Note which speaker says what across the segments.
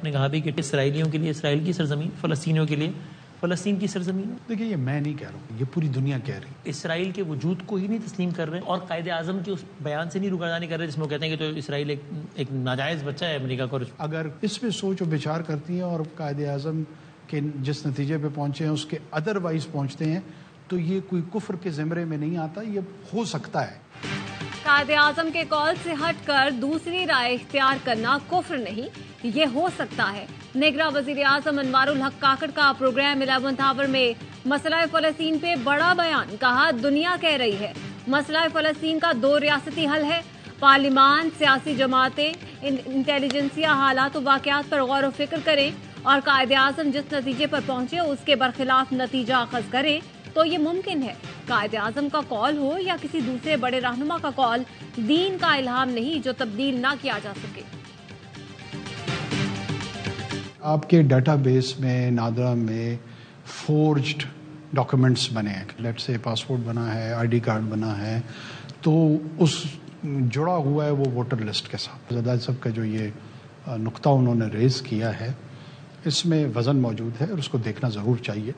Speaker 1: आपने कहा भी कि इसराइलियों के लिए इसराइल की सरजमीन, फ़लस्तीनियों के लिए फ़लस्तीन की सरजमीन।
Speaker 2: देखिए, ये मैं नहीं कह रहा हूँ, ये पूरी दुनिया कह रही है।
Speaker 1: इसराइल के वजूद को ही नहीं तस्लीम कर रहे और कायदे आज़म के उस बयान से नहीं रुगरदानी कर रहे जिसमें वो कहते हैं कि तो इसराइल एक नाजायज़ बच्चा है अमेरिका का।
Speaker 2: अगर इस पे सोच और विचार करती हैं और कायदे आज़म के जिस नतीजे पे पहुँचे हैं उसके अदरवाइज पहुँचते हैं, तो ये कोई कुफ्र के ज़िमरे में नहीं आता, ये हो सकता है।
Speaker 3: कायदे आज़म के कॉल से हटकर दूसरी राय इख्तियार करना कुफ्र नहीं, ये हो सकता है। निगरां वज़ीर आज़म अनवारुल हक काकड़ का प्रोग्राम 11th आवर में मसला फ़लस्तीन पे बड़ा बयान। कहा, दुनिया कह रही है मसला फ़लस्तीन का 2 रियासती हल है। पार्लिमान, सियासी जमातें, इंटेलिजेंसिया हालात व वाक़यात पर गौर व फिक्र करें और कायदे आज़म जिस नतीजे पर पहुंचे उसके बरखिलाफ नतीजा अखज़ करें तो ये मुमकिन है। कायदे आज़म का कॉल हो या किसी दूसरे बड़े रहनुमा का कॉल, दीन का इल्हाम नहीं जो तब्दील ना किया जा सके।
Speaker 2: आपके डाटाबेस में, नादरा में फोर्ज्ड डॉक्यूमेंट्स बने हैं, लेट्स से पासपोर्ट बना है, आईडी कार्ड बना है, तो उस जुड़ा हुआ है वो वोटर लिस्ट के साथ। ज़दाद साहब का जो ये नुक्ता उन्होंने रेज़ किया है, इसमें वज़न मौजूद है और उसको देखना ज़रूर चाहिए।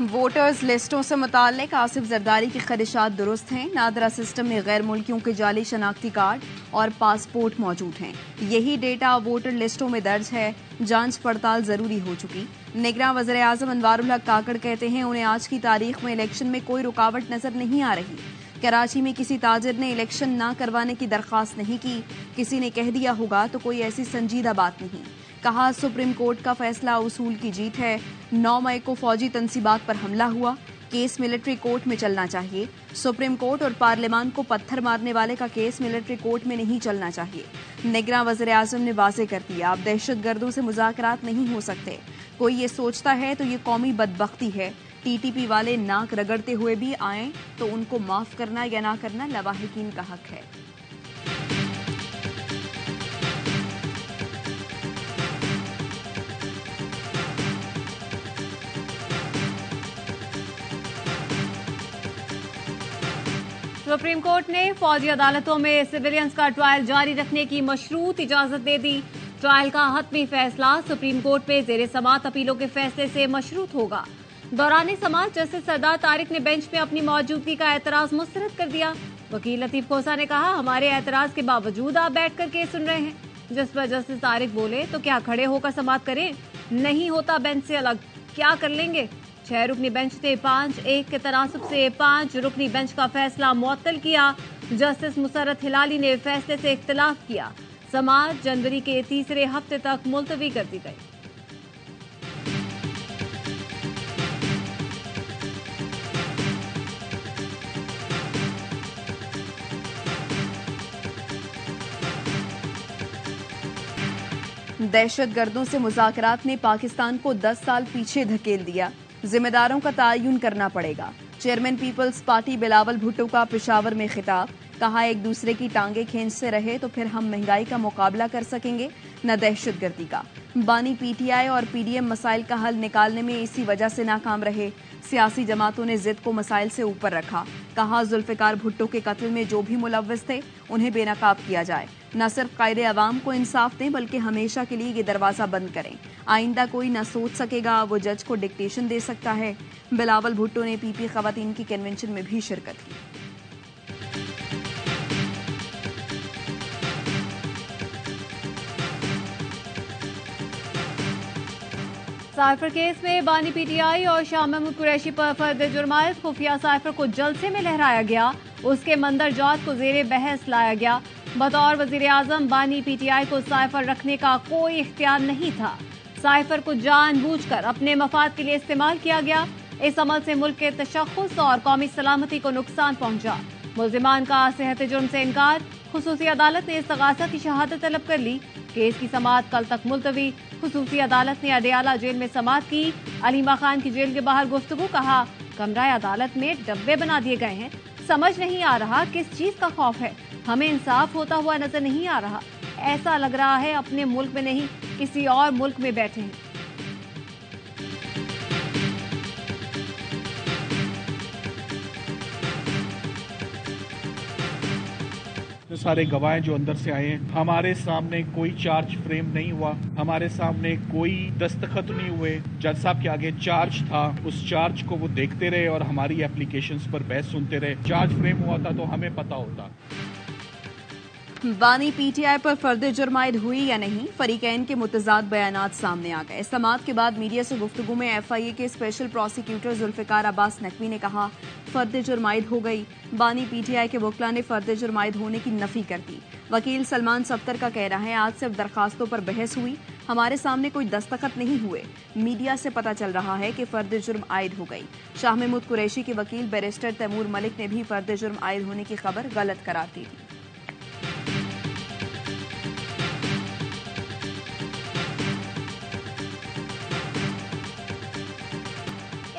Speaker 4: वोटर्स लिस्टों से मुताल्लिक आसिफ जरदारी के खदशात दुरुस्त हैं। नादरा सिस्टम में गैर मुल्कियों के जाली शनाख्ती कार्ड और पासपोर्ट मौजूद हैं। यही डेटा वोटर लिस्टों में दर्ज है। जांच पड़ताल जरूरी हो चुकी। निगरां वज़ीर आज़म अनवारुल हक काकड़ कहते हैं, उन्हें आज की तारीख में इलेक्शन में कोई रुकावट नजर नहीं आ रही। कराची में किसी ताजिर ने इलेक्शन ना करवाने की दरख्वास्त नहीं की। किसी ने कह दिया होगा तो कोई ऐसी संजीदा बात नहीं। कहा, सुप्रीम कोर्ट का फैसला उसूल की जीत है। 9 मई को फौजी तंसीबात पर हमला हुआ, केस मिलिट्री कोर्ट में चलना चाहिए। सुप्रीम कोर्ट और पार्लियामान को पत्थर मारने वाले का केस मिलिट्री कोर्ट में नहीं चलना चाहिए। निगरां वज़ीर आज़म ने वाज़ेह कर दिया, अब दहशतगर्दों से मुज़ाकरात नहीं हो सकते। कोई ये सोचता है तो ये कौमी बदबख्ती है। टीटीपी वाले नाक रगड़ते हुए भी आए तो उनको माफ करना या ना करना लवाहिकीन का हक है।
Speaker 3: सुप्रीम कोर्ट ने फौजी अदालतों में सिविलियंस का ट्रायल जारी रखने की मशरूत इजाजत दे दी। ट्रायल का हतमी फैसला सुप्रीम कोर्ट में जेर समात अपीलों के फैसले से मशरूत होगा। दौरान समात जस्टिस सरदार तारिक ने बेंच में अपनी मौजूदगी का एतराज मुस्तरद कर दिया। वकील लतीफ खोसा ने कहा, हमारे एतराज के बावजूद आप बैठकर केस सुन रहे हैं। जिस पर जस्टिस तारिक बोले, तो क्या खड़े होकर समात करें? नहीं होता बेंच से अलग, क्या कर लेंगे? 6 रुकनी बेंच ने 5-1 के तनासुब से 5 रुकनी बेंच का फैसला मुअत्तल किया। जस्टिस मुसर्रत हिलाली ने फैसले से इख्तिलाफ किया। समात जनवरी के तीसरे हफ्ते तक मुलतवी कर दी गई।
Speaker 4: दहशतगर्दों से मुज़ाकरात ने पाकिस्तान को 10 साल पीछे धकेल दिया। जिम्मेदारों का तयन करना पड़ेगा। Chairman people's party Bilawal Bhutto का पेशावर में खिताब। कहा, एक दूसरे की टांगे खींचते रहे तो फिर हम महंगाई का मुकाबला कर सकेंगे, न दहशतगर्दी का। बानी पीटीआई और पीडीएम मसाइल का हल निकालने में इसी वजह से नाकाम रहे। सियासी जमातों ने जिद को मसाइल से ऊपर रखा। कहा, जुल्फिकार भुट्टो के कत्ल में जो भी मुलव्वस थे उन्हें बेनकाब किया जाए। न सिर्फ कायदे अवाम को इंसाफ दें बल्कि हमेशा के लिए ये दरवाजा बंद करें। आइंदा कोई न सोच सकेगा वो जज को डिक्टेशन दे सकता है। बिलावल भुट्टो ने पीपी खवातीन की कन्वेंशन में भी शिरकत की।
Speaker 3: साइफर केस में बानी पीटीआई और शाह महमूद कुरैशी पर फर्द जुर्मायत। खुफिया साइफर को जलसे में लहराया गया, उसके मंदरजात को जेरे बहस लाया गया। बतौर वजीर आजम बानी पीटीआई को साइफर रखने का कोई इख्तियार नहीं था। साइफर को जानबूझकर अपने मफाद के लिए इस्तेमाल किया गया। इस अमल से मुल्क के तशख्खुस और कौमी सलामती को नुकसान पहुंचा। मुल्जिमान का सेहत जुर्म से इनकार। खुसूसी अदालत ने इस्तगासा की शहादत तलब कर ली। केस की समाअत कल तक मुलतवी। खुसूसी अदालत ने अडयाला जेल में समाअत की। अलीमा खान की जेल के बाहर गुफ्तगू। कहा, कमरा अदालत में डब्बे बना दिए गए हैं, समझ नहीं आ रहा किस चीज का खौफ है। हमें इंसाफ होता हुआ नजर नहीं आ रहा। ऐसा लग रहा है अपने मुल्क में नहीं किसी और मुल्क में बैठे हैं।
Speaker 5: सारे गवाह जो अंदर से आए हैं। हमारे सामने कोई चार्ज फ्रेम नहीं हुआ, हमारे सामने कोई दस्तखत नहीं हुए। जज साहब के आगे चार्ज था, उस चार्ज को वो देखते रहे और हमारी एप्लीकेशंस पर बहस सुनते रहे। चार्ज फ्रेम हुआ था तो हमें पता होता।
Speaker 4: बानी पीटीआई पर फर्द जुर्म आयद हुई या नहीं, फरीकैन के मुतजाद बयानात सामने आ गए। समाअत के बाद मीडिया से गुफ्तगू में एफआईए के स्पेशल प्रोसिक्यूटर जुल्फिकार अब्बास नकवी ने कहा, फर्द जुर्म आयद हो गई। बानी पीटीआई के वकला ने फर्द जुर्म आयद होने की नफी कर दी। वकील सलमान सफ्तर का कहना है, आज सिर्फ दरखास्तों पर बहस हुई, हमारे सामने कोई दस्तखत नहीं हुए। मीडिया से पता चल रहा है कि फर्द जुर्म आयद हो गई। शाह महमूद कुरैशी के वकील बैरिस्टर तैमूर मलिक ने भी फर्द जुर्म आयद होने की खबर गलत करार दी थी।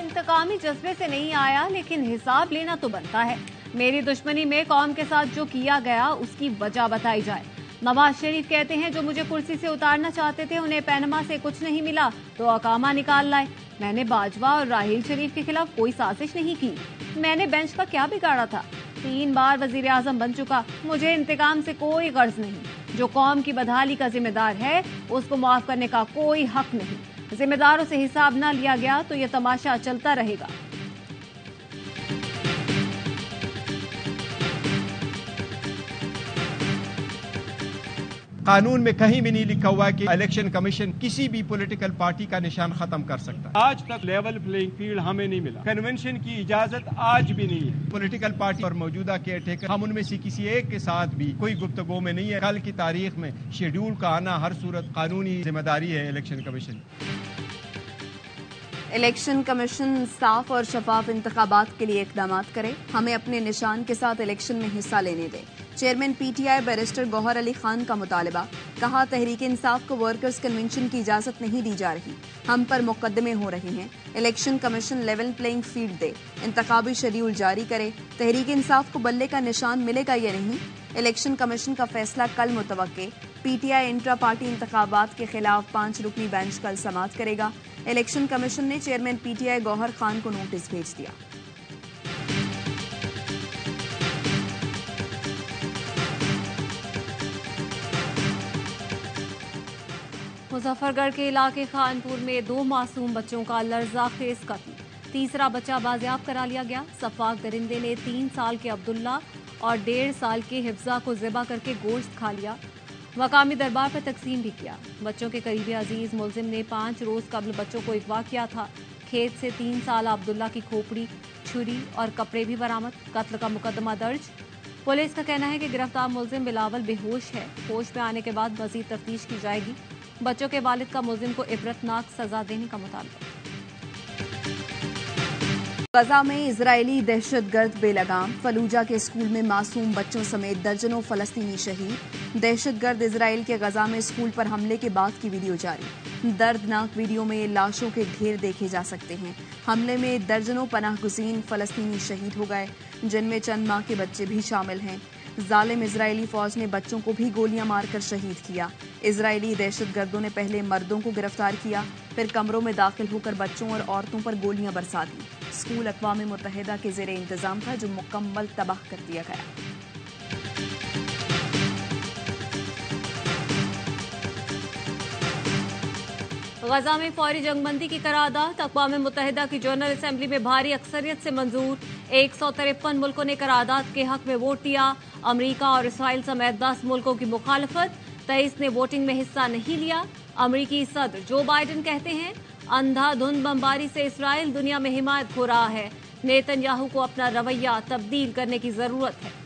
Speaker 3: इंतकामी जज्बे से नहीं आया, लेकिन हिसाब लेना तो बनता है। मेरी दुश्मनी में कौम के साथ जो किया गया उसकी वजह बताई जाए। नवाज शरीफ कहते हैं, जो मुझे कुर्सी से उतारना चाहते थे उन्हें पैनमा से कुछ नहीं मिला तो अकामा निकाल लाए। मैंने बाजवा और राहील शरीफ के खिलाफ कोई साजिश नहीं की। मैंने बेंच का क्या बिगाड़ा था? 3 बार वजीर आजम बन चुका। मुझे इंतकाम से कोई गर्ज नहीं। जो कौम की बदहाली का जिम्मेदार है उसको माफ करने का कोई हक नहीं। जिम्मेदारों से हिसाब न लिया गया तो यह तमाशा चलता रहेगा।
Speaker 6: कानून में कहीं भी नहीं लिखा हुआ है कि इलेक्शन कमीशन किसी भी पॉलिटिकल पार्टी का निशान खत्म कर सकता है।
Speaker 7: आज तक लेवल प्लेइंग फील्ड हमें नहीं मिला। कन्वेंशन की इजाजत आज भी नहीं है।
Speaker 6: पॉलिटिकल पार्टी और मौजूदा केयरटेकर, हम उनमें से किसी एक के साथ भी कोई गुफ्तगू में नहीं है। कल की तारीख में शेड्यूल का आना हर सूरत कानूनी जिम्मेदारी है इलेक्शन कमीशन।
Speaker 4: इलेक्शन कमीशन साफ और शफाफ इंतखाबात के लिए इकदाम करे। हमें अपने निशान के साथ इलेक्शन में हिस्सा लेने दें। Chairman PTI barrister Gohar Ali Khan का मुतालबा। कहा, तहरीक इंसाफ को वर्कर्स कन्वेंशन की इजाजत नहीं दी जा रही, हम पर मुकदमे हो रहे हैं। Election commission level playing field दे, इंतखाबी शेड्यूल जारी करे। तहरीक इंसाफ को बल्ले का निशान मिलेगा या नहीं, इलेक्शन कमीशन का फैसला कल मुतवक्के। पीटीआई इंट्रा पार्टी इंतखाबात के खिलाफ 5 रुकनी बेंच कल समाअत करेगा। इलेक्शन कमीशन ने चेयरमैन पीटीआई गौहर खान को नोटिस भेज दिया।
Speaker 3: मुजफ्फरगढ़ के इलाके खानपुर में 2 मासूम बच्चों का लर्जाखेज कत्ल। तीसरा बच्चा बाजियाब करा लिया गया। सफाक दरिंदे ने 3 साल के अब्दुल्ला और 1.5 साल के हिफ्जा को ज़िबा करके गोश्त खा लिया। मकामी दरबार पर तकसीम भी किया। बच्चों के करीबी अजीज मुलजिम ने 5 रोज कबल बच्चों को अगवा किया था। खेत से 3 साल अब्दुल्ला की खोपड़ी, छुरी और कपड़े भी बरामद। कत्ल का मुकदमा दर्ज। पुलिस का कहना है कि गिरफ्तार मुलजिम बिलावल बेहोश है। होश में आने के बाद मजीद तफ्तीश की जाएगी। बच्चों के वालिद का मुलजिम को इबरतनाक सजा देने का मुतालबा।
Speaker 4: गजा में इजरायली दहशतगर्द बेलगाम। फलूजा के स्कूल में मासूम बच्चों समेत दर्जनों फलस्तीनी शहीद। दहशतगर्द इजराइल के गजा में स्कूल पर हमले के बाद की वीडियो जारी। दर्दनाक वीडियो में लाशों के ढेर देखे जा सकते हैं। हमले में दर्जनों पनाहगुज़ीन फलस्तीनी शहीद हो गए, जिनमें चंद माह के बच्चे भी शामिल हैं। जालिम इजरायली फौज ने बच्चों को भी गोलियां मारकर शहीद किया। इजरायली दहशतगर्दों ने पहले मर्दों को गिरफ्तार किया, फिर कमरों में दाखिल होकर बच्चों और औरतों पर गोलियां बरसा दी। स्कूल अक़वाम मुत्तहिदा के ज़ेरे इंतजाम था, जो मुकम्मल तबाह कर दिया गया।
Speaker 3: गजा में फौरी जंगबंदी की करारदाद अक़वाम मुत्तहिदा की जनरल असेंबली में भारी अक्सरियत से मंजूर। 153 मुल्कों ने करारदाद के हक में वोट दिया। अमरीका और इसराइल समेत 10 मुल्कों की मुखालफत। 23 ने वोटिंग में हिस्सा नहीं लिया। अमरीकी सदर जो बाइडन कहते हैं, अंधाधुंध बमबारी से इसराइल दुनिया में हिमायत खो रहा है। नेतन्याहू को अपना रवैया तब्दील करने की जरूरत है।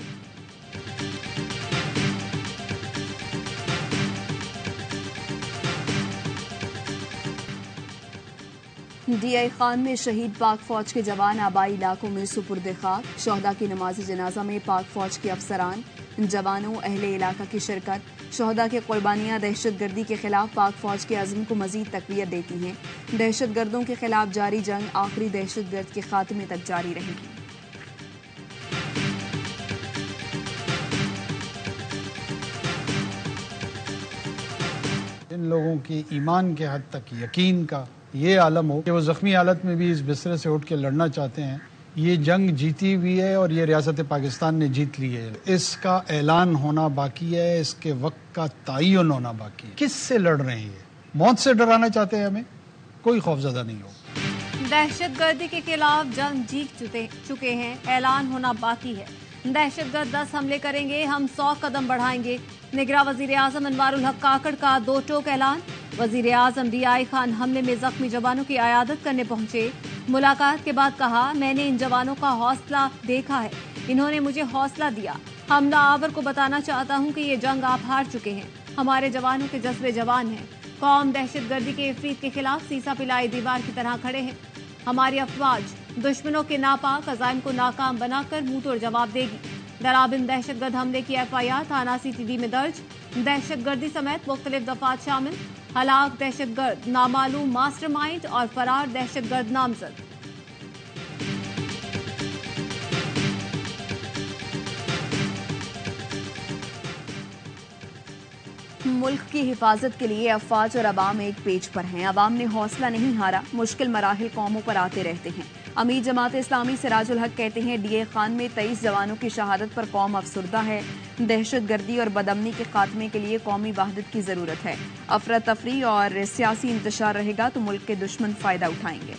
Speaker 4: डीआई खान में शहीद पाक फौज के जवान आबाई इलाकों में सुपुर्द खाक। शोहदा की नमाज जनाजा में पाक फौज के अफसरान, जवानों, अहले इलाका की शिरकत। शोहदा की कुर्बानियां दहशतगर्दी के खिलाफ पाक फौज के अज़्म को मजीद तक़वियत देती हैं। दहशतगर्दों के खिलाफ जारी जंग आखिरी दहशतगर्द के खात्मे तक जारी रहेगी।
Speaker 2: इन लोगों की ईमान के हद तक यकीन का ये आलम हो कि वो जख्मी हालत में भी इस बिस्तर से उठ के लड़ना चाहते हैं, ये जंग जीती हुई है और ये रियासत पाकिस्तान ने जीत ली है। इसका ऐलान होना बाकी है, इसके वक्त का तयन होना बाकी है। किससे लड़ रहे हैं? मौत से डराना चाहते हैं हमें? कोई खौफजदा नहीं हो।
Speaker 3: दहशतगर्दी के खिलाफ जंग जीत चुके हैं, ऐलान होना बाकी है। दहशतगर्द 10 हमले करेंगे, हम 100 कदम बढ़ाएंगे। निगरां वजीर आजम अनवारुल हक काकड़ का दो टोक ऐलान। वजीर आजम DI खान हमले में जख्मी जवानों की आयादत करने पहुंचे। मुलाकात के बाद कहा, मैंने इन जवानों का हौसला देखा है, इन्होंने मुझे हौसला दिया। हमला आवर को बताना चाहता हूं कि ये जंग आप हार चुके हैं, हमारे जवानों के जज्बे जवान हैं। कौम दहशतगर्दी के इफरीत के खिलाफ सीसा पिलाई दीवार की तरह खड़े हैं। हमारी अफवाज दुश्मनों के नापाक अज़ाइम को नाकाम बनाकर मुंह तोड़ जवाब देगी। दराबिन दहशतगर्द हमले की FIR थाना CTD में दर्ज। दहशतगर्दी समेत मुख्तलिफ दफात शामिल। हलाक दहशतगर्द, नामालूम मास्टरमाइंड और फरार दहशतगर्द नामजद।
Speaker 4: मुल्क की हिफाजत के लिए अफवाज और अवाम एक पेज पर हैं। अवाम ने हौसला नहीं हारा, मुश्किल मराहिल कौमों पर आते रहते हैं। अमीर जमात इस्लामी सिराजुल हक कहते हैं, DI खान में 23 जवानों की शहादत पर कौम अफसुर्दा है। दहशतगर्दी और बदअमनी के खात्मे के लिए कौमी वहदत की जरूरत है। अफरा तफरी और सियासी इंतशार रहेगा तो मुल्क के दुश्मन फायदा उठाएंगे।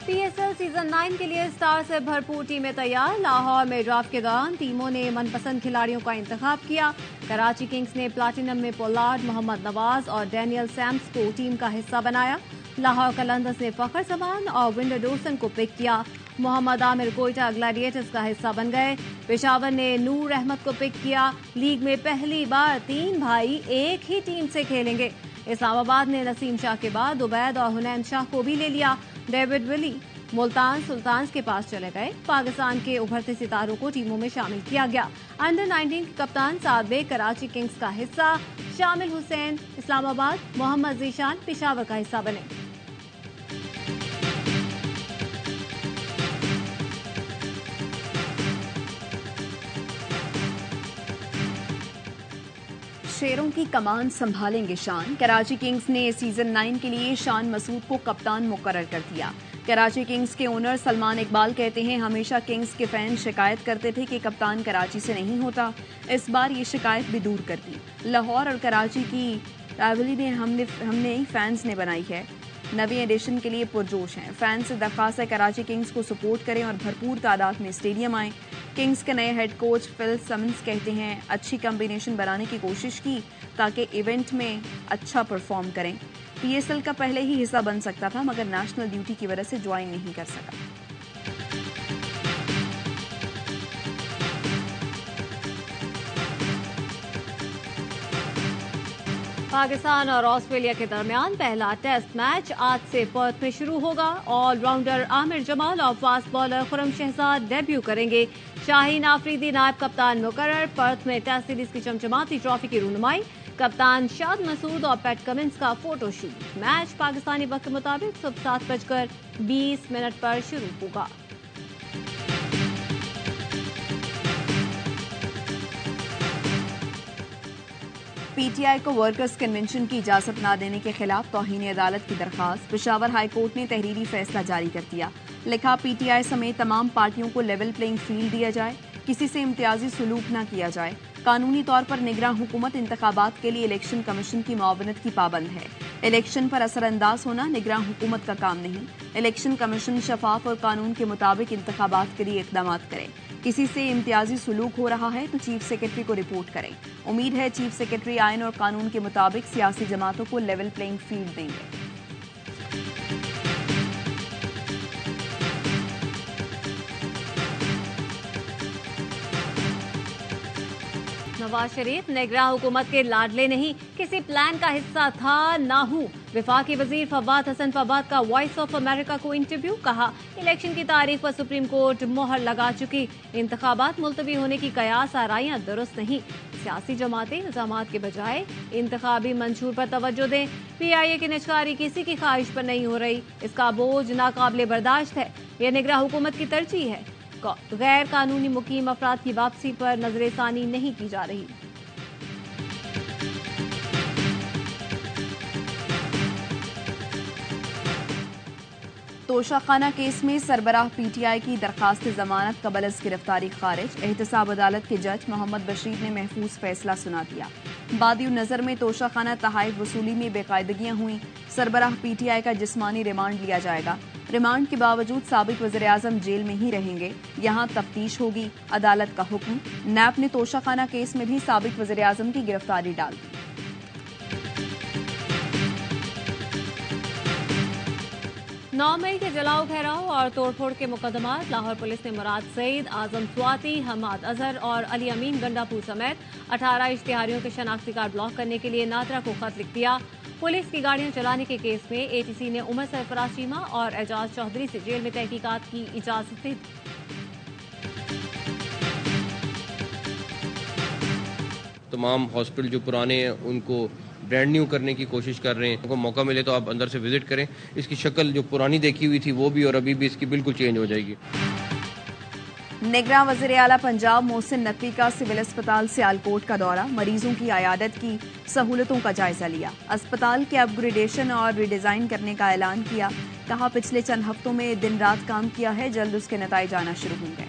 Speaker 3: PSL सीजन 9 के लिए स्टार से भरपूर टीमें तैयार। लाहौर में ड्राफ्ट के दौरान टीमों ने मनपसंद खिलाड़ियों का इंतखाब किया। कराची किंग्स ने प्लाटिनम में पोलार्ड, मोहम्मद नवाज और डैनियल सैम्स को टीम का हिस्सा बनाया। लाहौर कलंदर्स ने फखर जमान और विंडर डोसन को पिक किया। मोहम्मद आमिर कोयटा ग्लैडिएटर्स का हिस्सा बन गए। पेशावर ने नूर अहमद को पिक किया। लीग में पहली बार 3 भाई एक ही टीम से खेलेंगे। इस्लामाबाद ने नसीम शाह के बाद उबैद और हुनैन शाह को भी ले लिया। डेविड विली मुल्तान सुल्तान्स के पास चले गए। पाकिस्तान के उभरते सितारों को टीमों में शामिल किया गया। अंडर 19 के कप्तान साद बेग कराची किंग्स का हिस्सा। शामिल हुसैन इस्लामाबाद, मोहम्मद जीशान पेशावर का हिस्सा बने।
Speaker 4: शेरों की कमान संभालेंगे शान। कराची किंग्स ने सीजन 9 के लिए शान मसूद को कप्तान मुकर्रर कर दिया। कराची किंग्स के ओनर सलमान इकबाल कहते हैं, हमेशा किंग्स के फैन शिकायत करते थे कि कप्तान कराची से नहीं होता। इस बार ये शिकायत भी दूर कर दी। लाहौर और कराची की राइवलरी ने हमने ही फैंस ने बनाई है। नवी एडिशन के लिए पुरजोश हैं। फैंस से दरख्वास्त है कराची किंग्स को सपोर्ट करें और भरपूर तादाद में स्टेडियम आएँ। किंग्स के नए हेड कोच फिल समन्स कहते हैं, अच्छी कम्बिनेशन बनाने की कोशिश की ताकि इवेंट में अच्छा परफॉर्म करें। PSL का पहले ही हिस्सा बन सकता था मगर नेशनल ड्यूटी की वजह से ज्वाइन नहीं कर सका।
Speaker 3: पाकिस्तान और ऑस्ट्रेलिया के दरमियान पहला टेस्ट मैच आज से पर्थ में शुरू होगा। ऑलराउंडर आमिर जमाल और fast bowler Khurram Shahzad debut करेंगे। शाहीन आफरीदी नायब कप्तान मुकर्रर। पर्थ में टेस्ट सीरीज की चमचमाती ट्रॉफी की रूनुमाई। कप्तान शाद मसूद और पैट कमिंस का फोटो शूट। मैच पाकिस्तानी वक्त के मुताबिक सुबह 7:20 पर शुरू होगा।
Speaker 4: PTI को वर्कर्स कन्वेंशन की इजाजत न देने के खिलाफ तौहीन अदालत की दरखास्त। पेशावर हाई कोर्ट ने तहरीरी फैसला जारी कर दिया। लिखा, PTI समेत तमाम पार्टियों को लेवल प्लेइंग फील्ड दिया जाए, किसी से इम्तियाजी सलूक न किया जाए। कानूनी तौर पर निगरान हुकूमत इंतखाबात के लिए इलेक्शन कमीशन की मुआवनत की पाबंद है। इलेक्शन पर असरअंदाज होना निगरान हुकूमत का काम नहीं। इलेक्शन कमीशन शफाफ और कानून के मुताबिक इंतखाबात के लिए इकदाम करे। किसी से इम्तियाजी सलूक हो रहा है तो चीफ सेक्रेटरी को रिपोर्ट करें। उम्मीद है चीफ सेक्रेटरी आइन और कानून के मुताबिक सियासी जमातों को लेवल प्लेइंग फील्ड देंगे।
Speaker 3: नवाज शरीफ निगरान हुकूमत के लाडले नहीं, किसी प्लान का हिस्सा था ना हूँ। वफाकी वजीर फवाद हसन फवाद का वॉइस ऑफ अमेरिका को इंटरव्यू। कहा, इलेक्शन की तारीख पर सुप्रीम कोर्ट मोहर लगा चुकी। इंतखाबात मुलतवी होने की कयास आराइयां दुरुस्त नहीं। सियासी जमातें इल्जामात के बजाय इंतखाबी मंशूर पर तवज्जो दें। PIA की निजकारी किसी की ख्वाहिश पर नहीं हो रही, इसका बोझ नाकाबिले बर्दाश्त है। यह निगरान हुकूमत की तरजीह है। गैर कानूनी मुकीम अफराद की वापसी पर नजरसानी नहीं की जा रही।
Speaker 4: तोशाखाना केस में सरबराह पीटीआई की दरखास्त जमानत कबल अज गिरफ्तारी खारिज। एहतसाब अदालत के जज मोहम्मद बशीर ने महफूज फैसला सुना दिया। बादी नजर में तोशाखाना तहाइफ वसूली में बेकायदगियां हुई। सरबराह पीटीआई का जिस्मानी रिमांड लिया जाएगा। रिमांड के बावजूद साबिक वज़ीर आज़म जेल में ही रहेंगे। यहां तफ्तीश होगी। अदालत का हुक्म। नैब ने तोशाखाना केस में भी साबिक वज़ीर आज़म की गिरफ्तारी डाल दी।
Speaker 3: 9 मई के जलाओ घेराव और तोड़फोड़ के मुकदमात। लाहौर पुलिस ने मुराद सईद, आजम स्वाति, हमाद अजहर और अली अमीन गंडापुर समेत 18 इश्तिहारियों के शनाख्ती कार्ड ब्लॉक करने के लिए नादरा को खत लिख दिया। पुलिस की गाड़ियां चलाने के केस में एटीसी ने उमर सरफराज चीमा और एजाज चौधरी से जेल में तहकीकात की इजाजत दी।
Speaker 8: तमाम हॉस्पिटल जो पुराने हैं उनको ब्रांड न्यू करने की कोशिश कर रहे हैं। उनको मौका मिले तो आप अंदर से विजिट करें। इसकी शक्ल जो पुरानी देखी हुई थी वो भी और अभी भी इसकी बिल्कुल चेंज हो जाएगी।
Speaker 4: निगरान वज़ीर आला पंजाब मोहसिन नकवी का सिविल अस्पताल सियालकोट का दौरा। मरीजों की आयादत की, सहूलतों का जायजा लिया। अस्पताल के अपग्रेडेशन और रिडिजाइन करने का ऐलान किया। कहा पिछले चंद हफ्तों में दिन रात काम किया है, जल्द उसके नताइज आना शुरू होंगे।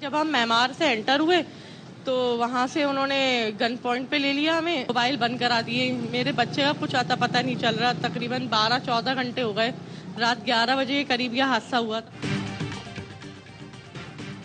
Speaker 9: जब हम मेमार से एंटर हुए तो वहाँ से उन्होंने गन पॉइंट पे ले लिया, हमें मोबाइल बंद करा दिए। मेरे बच्चे का कुछ आता पता नहीं चल रहा। तकरीबन 12-14 घंटे हो गए। रात 11 बजे के करीब यह हादसा हुआ था।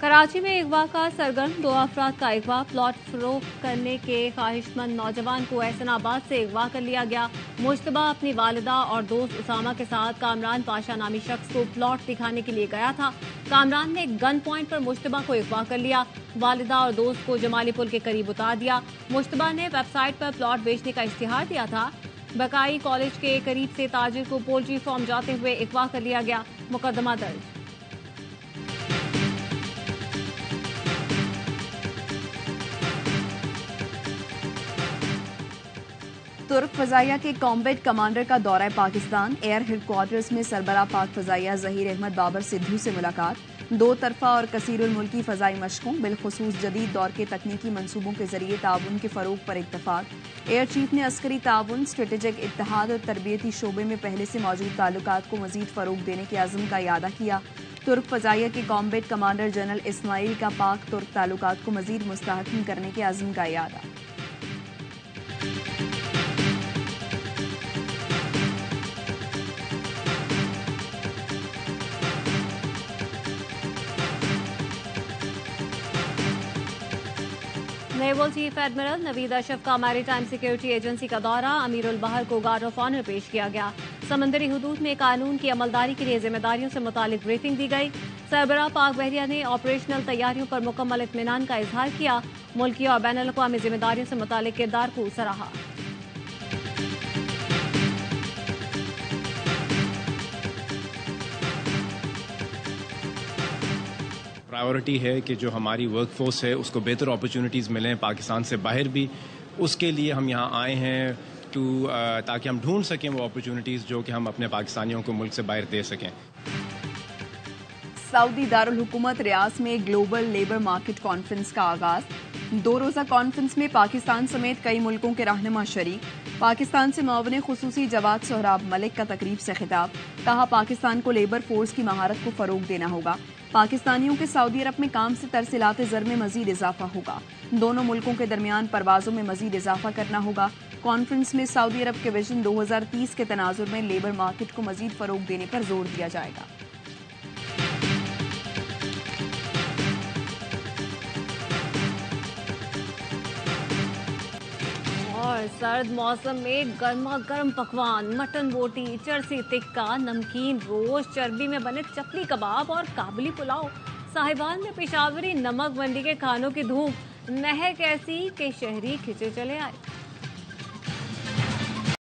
Speaker 3: कराची में अगवा का सरगर्म, 2 अफराद का अगवा। प्लॉट फरोख्त करने के ख्वाहिशमंद नौजवान को एहसनाबाद से अगवा कर लिया गया। मुश्तबा अपनी वालिदा और दोस्त उसामा के साथ कामरान पाशा नामी शख्स को प्लॉट दिखाने के लिए गया था। कामरान ने गन पॉइंट पर मुश्तबा को अगवा कर लिया। वालिदा और दोस्त को जमाली पुल के करीब उतार दिया। मुश्तबा ने वेबसाइट पर प्लॉट बेचने का इश्तिहार दिया था। बकाई कॉलेज के करीब से ताजिर को पोल्ट्री फार्म जाते हुए अगवा कर लिया गया। मुकदमा दर्ज।
Speaker 4: तुर्क फजाइया के कॉम्बैट कमांडर का दौरा पाकिस्तान। एयर हेडक्वार्टर्स में सरबराह पाक फजाइया ज़हीर अहमद बाबर सिद्धू से मुलाकात। 2 तरफा और कसीरुल मुल्की फजाई मशकों, बिलखुसूस जदीद दौर के तकनीकी मंसूबों के जरिए ताउन के फरोग पर इत्तफाक। एयर चीफ ने अस्करी ताउन, स्ट्रेटेजिक इत्तेहाद और तरबियती शोबे में पहले से मौजूद ताल्लुकात को मजीद फरोग देने के अज़्म का इयादा किया। तुर्क फजाइया के कॉम्बैट कमांडर जनरल इस्माइल का पाक तुर्क ताल्लुकात को मजीद मुस्तहकम करने के अज़्म का इयादा।
Speaker 3: Naval chief admiral Naveed Ashraf का मैरीटाइम सिक्योरिटी एजेंसी का दौरा। अमीरुल बहर को गार्ड ऑफ ऑनर पेश किया गया। समंदरी हुदूद में कानून की अमलदारी के लिए जिम्मेदारियों से मुतालिक ब्रीफिंग दी गई। सरबराह पाक बहरिया ने ऑपरेशनल तैयारियों पर मुकम्मल इत्मीनान का इजहार किया। मुल्की और बैनुल अक़वामी जिम्मेदारियों से मुतालिक किरदार को सराहा।
Speaker 10: प्रायोरिटी है कि जो हमारी वर्कफोर्स है उसको बेहतर अपॉर्चुनिटीज़ मिलें पाकिस्तान से बाहर भी। उसके लिए हम यहाँ आए हैं ताकि हम ढूंढ सकें वो अपॉर्चुनिटीज़ जो कि हम अपने पाकिस्तानियों को मुल्क से बाहर दे सकें।
Speaker 4: सऊदी दारुल हुकूमत रियाज में ग्लोबल लेबर मार्केट कॉन्फ्रेंस का आगाज। 2 रोज़ा कॉन्फ्रेंस में पाकिस्तान समेत कई मुल्कों के रहनुमा शरीक। पाकिस्तान से मुआविन खुसूसी जवाद सोहराब मलिक का तकरीब से खिताब। कहा पाकिस्तान को लेबर फोर्स की महारत को फरोग देना होगा। पाकिस्तानियों के सऊदी अरब में काम से तरसीलाते ज़र में मजीद इजाफा होगा। दोनों मुल्कों के दरमियान परवाजों में मजीद इजाफा करना होगा। कॉन्फ्रेंस में सऊदी अरब के विजन 2030 के तनाजुर में लेबर मार्केट को मजीद फरोग देने पर जोर दिया जाएगा।
Speaker 3: और सर्द मौसम में गर्मा गर्म पकवान, मटन बोटी, चरसी टिक्का, नमकीन रोस्ट, चर्बी में बने चपली कबाब और काबुली पुलाव। साहिवाल में पेशावरी नमक मंडी के खानों की धूम। महक ऐसी के शहरी खिंचे चले आए।